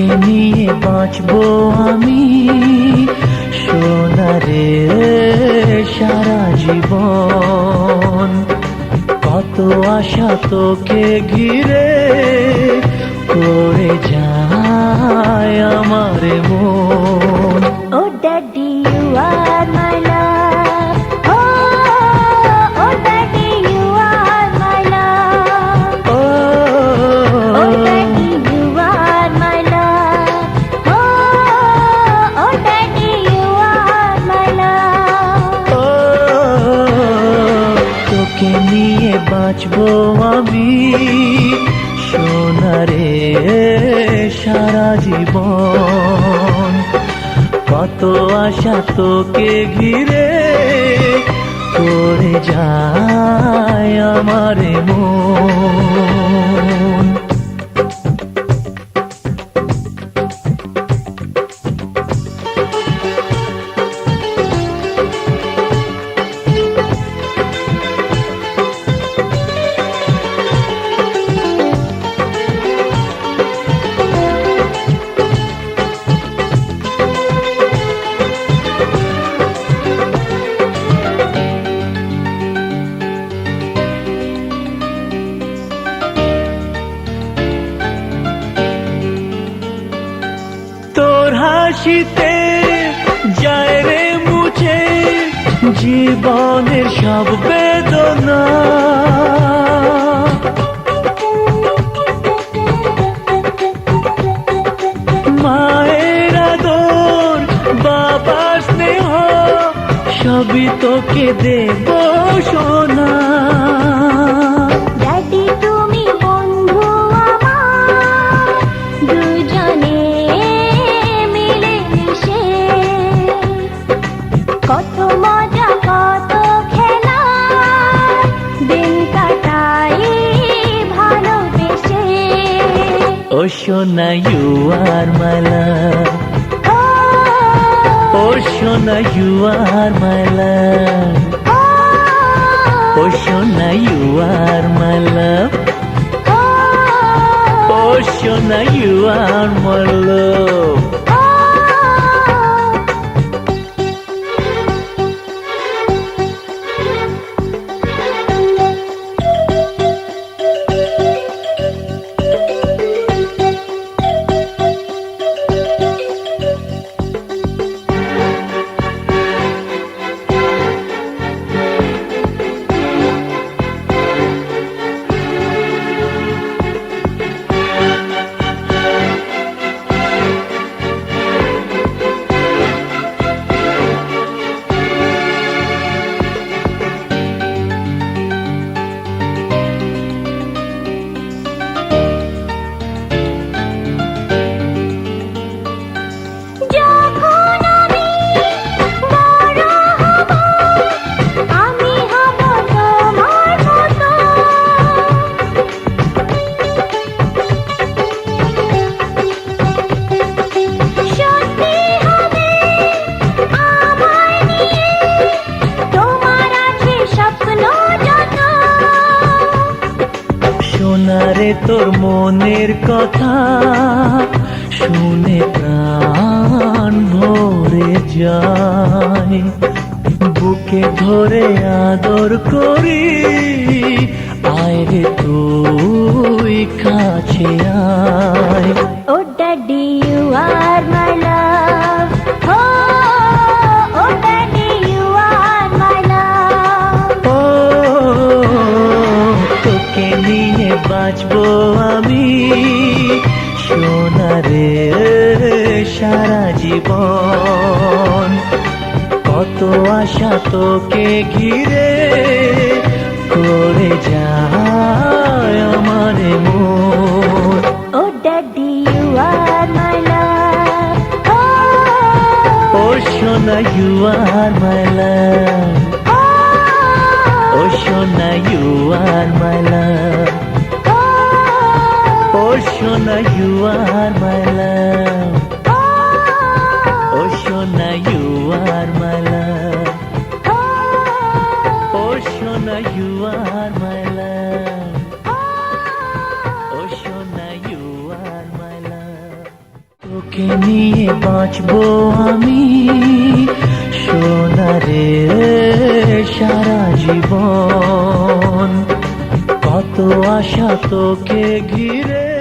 তোকে নিয়ে বাঁচবো আমি সোনারে সারা জীবন। কত আশা তোকে ঘিরে করে যায় আমার মন। Oh daddy, you are my love. Oh, oh daddy, you are my love. Oh daddy, you are my love. Oh daddy, you are my love. তোকে নিয়ে বাঁচবো আমি সোনারে সারা জীবন। কত আশা তোকে ঘিরে করে যায় আমার মন। তোর হাসিতে যায় রে মুছে জীবনের সব বেদনা। মায়ের আদর বাবার স্নেহ সবই তোকে দেব সোনা। Daddy, তুমি বন্ধু আমার, দুজনে মিলে মিশে কত মজা কত খেলা দিন কাটাই ভালোবেসে। ও সোনা ইউ আর মাই লাভ, ও সোনা ইউ আর মাই লাভ, ও সোনা ইউ আর মাই লাভ, ও সোনা ইউ আর মাই লাভ। সোনারে তোর মনের কথা শুনে প্রাণ ভরে যায়, বুকে ধরে আদর করি আয় রে তুই কাছে আয়। Oh daddy, you are my love. Oh daddy, you are my love. তোকে নিয়ে বাঁচবো আমি সোনারে সারা জীবন। কত আশা তোকে ঘিরে করে যায় আমার মন। Oh daddy, you are my love. ও সোনা ইউ আর মাই লাভ, ও সোনা ইউ আর মাই লাভ, ও সোনা ইউ আর মাই লাভ, ও সোনা ইউ আর মাই লাভ, ও সোনা ইউ আর মাই লাভ, ও সোনা ইউ আর মাই লাভ। তোকে নিয়ে বাঁচবো আমি সোনারে সারা জীবন, কত আশা তোকে ঘিরে।